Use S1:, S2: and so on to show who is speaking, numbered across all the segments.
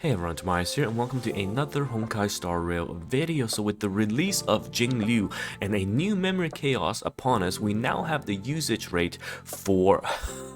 S1: Hey everyone, TimaeuSS here and welcome to another Honkai Star Rail video. So with the release of JingLiu and a new memory chaos upon us, we now have the usage rate for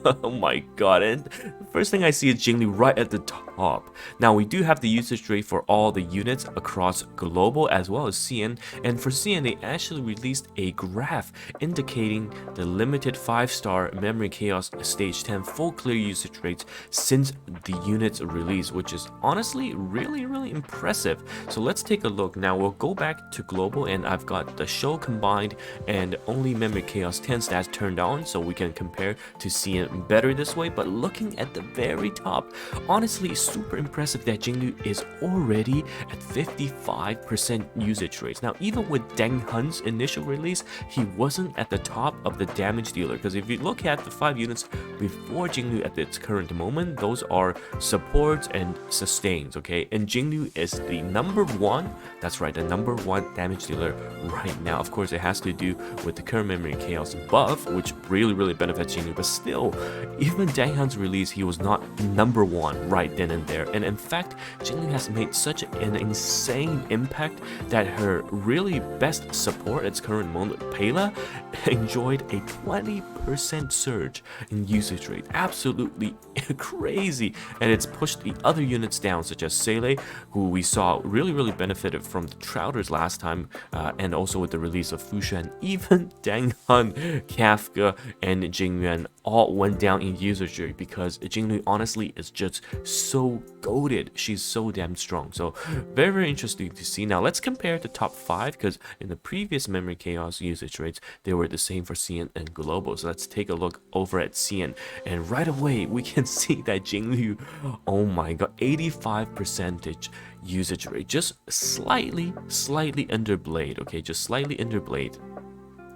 S1: oh my god, and the first thing I see is JingLiu right at the top. Now we do have the usage rate for all the units across global as well as CN, and for CN they actually released a graph indicating the limited 5-star memory chaos stage 10 full clear usage rates since the unit's release, which is honestly really impressive. So let's take a look. Now we'll go back to global and I've got the show combined and only memory chaos 10 stats turned on, so we can compare to see it better this way. But looking at the very top, honestly super impressive that JingLiu is already at 55% usage rates. Now even with Deng Hun's initial release, he wasn't at the top of the damage dealer, because if you look at the 5 units before JingLiu at its current moment, those are supports and sustains, okay? And JingLiu is the #1, that's right, the #1 damage dealer right now. Of course, it has to do with the current memory chaos buff, which really benefits JingLiu, but still, even Deng Hun's release, he was not #1 right then and there. And in fact, JingLiu has made such an insane impact that her really best support at its current moment, Pela, enjoyed a 20% surge in usage rate. Absolutely crazy. And it's pushed the other units down, such as Seele, who we saw really benefited from the Trouters last time, and also with the release of Fushan. Even Deng Hun, Kafka, and Jingyuan all went down in usage rate because JingLiu honestly is just so goated. She's so damn strong. So very interesting to see. Now let's compare the top 5, because in the previous memory chaos usage rates, they were the same for CN and global. So let's take a look over at CN, and right away we can see that JingLiu, oh my god, 85% usage rate, just slightly under Blade, okay, just slightly under Blade.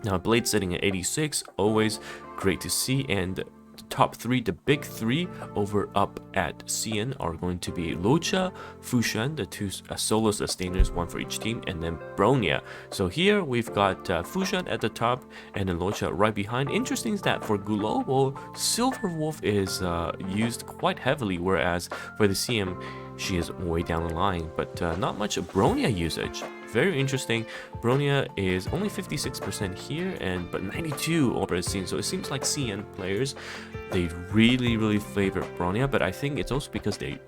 S1: Now Blade sitting at 86, always great to see. And the top 3, the big 3 over up at CN are going to be Lucha, Fushan, the 2 solo sustainers, 1 for each team, and then Bronya. So here we've got Fushan at the top and then Lucha right behind. Interesting is that for global, Silver Wolf is used quite heavily, whereas for the CM, she is way down the line, but not much Bronya usage. Very interesting. Bronya is only 56% here, but 92 over at CN. So it seems like CN players, they really favor Bronya, but I think it's also because they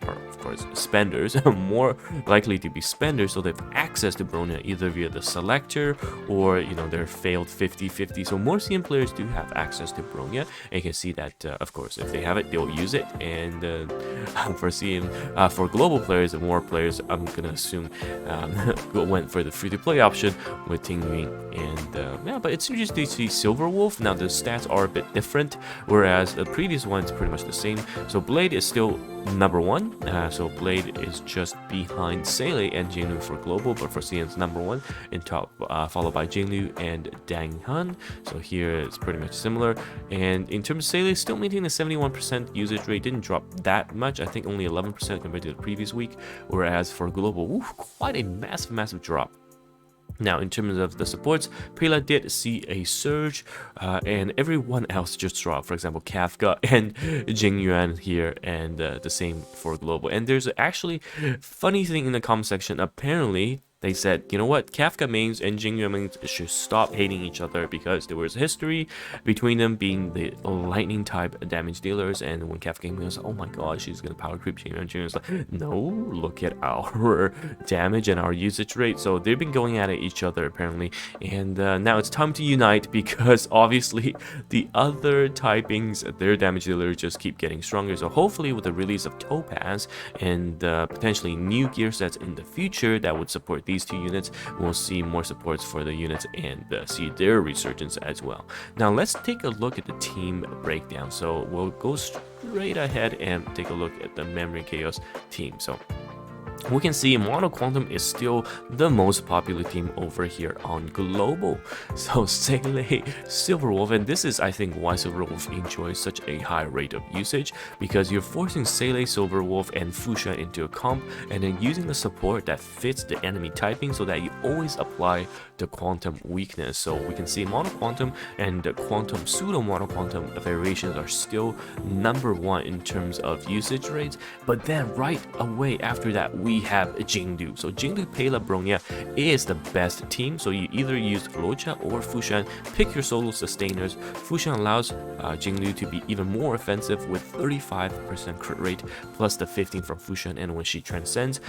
S1: are, of course, spenders, more likely to be spenders, so they have access to Bronya either via the selector or, you know, their failed 50-50. So more CN players do have access to Bronya, and you can see that, of course, if they have it, they'll use it. And for CN, for global players and more players, I'm gonna assume went for the free-to-play option with Tingyuan. And yeah, but it's interesting to see Silver Wolf. Now the stats are a bit different, whereas the previous one's pretty much the same. So Blade is still #1, so Blade is just behind Seele and JingLiu for global, but for CN's #1 in top, followed by JingLiu and Deng Hun. So here it's pretty much similar. And in terms of Seele, still maintaining a 71% usage rate, didn't drop that much. I think only 11% compared to the previous week, whereas for global, quite a massive drop. Now, in terms of the supports, Pela did see a surge, and everyone else just dropped. For example, Kafka and Jingyuan here, and the same for global. And there's actually funny thing in the comment section. Apparently, they said, you know what, Kafka mains and Jingyuan mains should stop hating each other because there was history between them being the lightning type damage dealers. And when Kafka came in, was like, oh my god, she's gonna power creep Jingyuan. Jingyuan's like, no, look at our damage and our usage rate. So they've been going at each other apparently, and now it's time to unite, because obviously the other typings, their damage dealers just keep getting stronger. So hopefully with the release of Topaz and potentially new gear sets in the future that would support these 2 units, we'll see more supports for the units and see their resurgence as well. Now let's take a look at the team breakdown. So we'll go straight ahead and take a look at the memory chaos team. So we can see Mono Quantum is still the most popular team over here on global. So Seele, Silverwolf, and this is I think why Silverwolf enjoys such a high rate of usage, because you're forcing Seele, Silverwolf, and Fushan into a comp, and then using the support that fits the enemy typing so that you always apply the quantum weakness. So we can see Mono Quantum and the Quantum Pseudo Mono Quantum variations are still #1 in terms of usage rates, but then right away after that we have JingLiu. So JingLiu, Pela, Bronya is the best team. So you either use Locha or Fushan. Pick your solo sustainers. Fushan allows JingLiu to be even more offensive with 35% crit rate plus the 15 from Fushan, and when she transcends,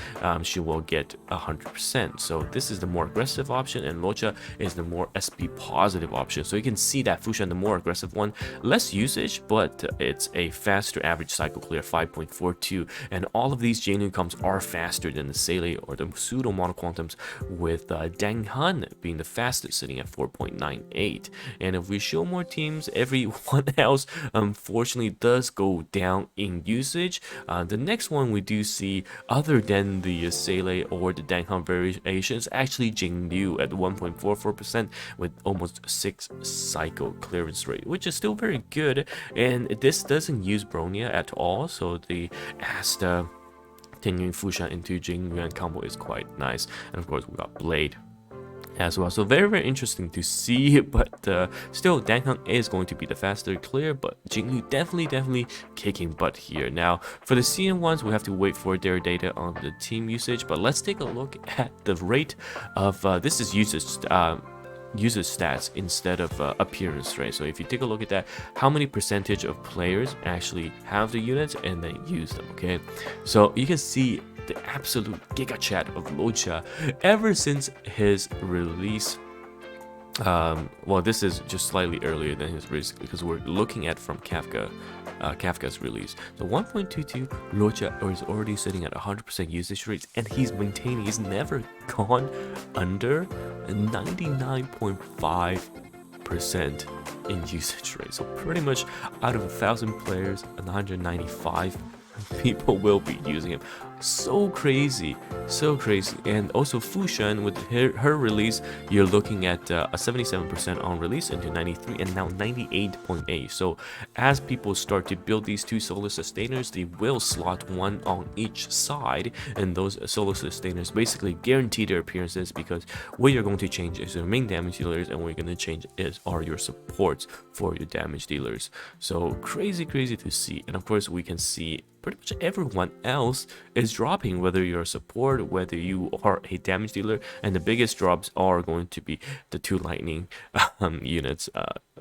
S1: she will get 100%. So this is the more aggressive option, and Locha is the more SP positive option. So you can see that Fushan, the more aggressive one, less usage, but it's a faster average cycle clear, 5.42, and all of these JingLiu comps are faster than the Seele or the Pseudo Mono Quantums, with Dang Han being the fastest, sitting at 4.98. And if we show more teams, everyone else unfortunately does go down in usage. The next one we do see, other than the Seele or the Dang Han variations, actually JingLiu at 1.44% with almost 6 cycle clearance rate, which is still very good. And this doesn't use Bronya at all, so the Asta continuing Fushan into Jingyuan combo is quite nice. And of course we got Blade as well, so very interesting to see. But still, Danghang is going to be the faster clear, but JingLiu definitely kicking butt here. Now for the CN ones, we have to wait for their data on the team usage, but let's take a look at the rate of this is usage stats instead of appearance rate. So if you take a look at that, how many percentage of players actually have the units and then use them. Okay, so you can see the absolute giga chat of Locha ever since his release. Well, this is just slightly earlier than his release because we're looking at from Kafka's release. So 1.22, Locha is already sitting at 100% usage rates, and he's maintaining, he's never gone under 99.5% in usage rate. So pretty much out of 1,000 players, 195 people will be using him. So crazy, so crazy. And also Fushan, with her release, you're looking at a 77% on release into 93 and now 98.8. So as people start to build these two solo sustainers, they will slot one on each side, and those solo sustainers basically guarantee their appearances, because what you're going to change is your main damage dealers, and what you're going to change are your supports for your damage dealers. So crazy to see. And of course we can see pretty much everyone else is dropping, whether you're a support, whether you are a damage dealer, and the biggest drops are going to be the two lightning units.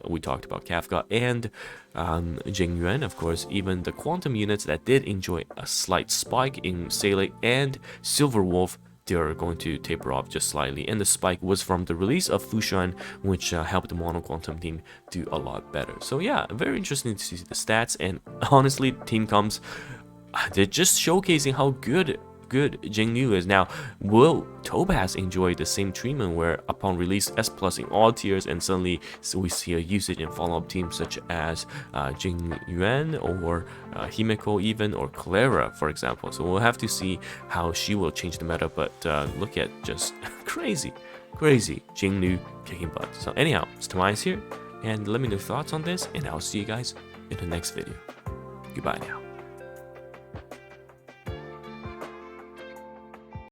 S1: We talked about Kafka and Jingyuan. Of course, even the quantum units that did enjoy a slight spike in Seele and Silverwolf, they're going to taper off just slightly, and the spike was from the release of Fushan, which helped the Mono Quantum team do a lot better. So yeah, very interesting to see the stats, and honestly, team comps, they're just showcasing how good JingLiu is. Now, will Topaz enjoy the same treatment where upon release S+ in all tiers, and suddenly we see a usage in follow-up teams such as Jingyuan or Himeko even, or Clara, for example? So we'll have to see how she will change the meta, but look at just crazy JingLiu kicking butt. So anyhow, it's TimaeuSS here, and let me know your thoughts on this, and I'll see you guys in the next video. Goodbye now.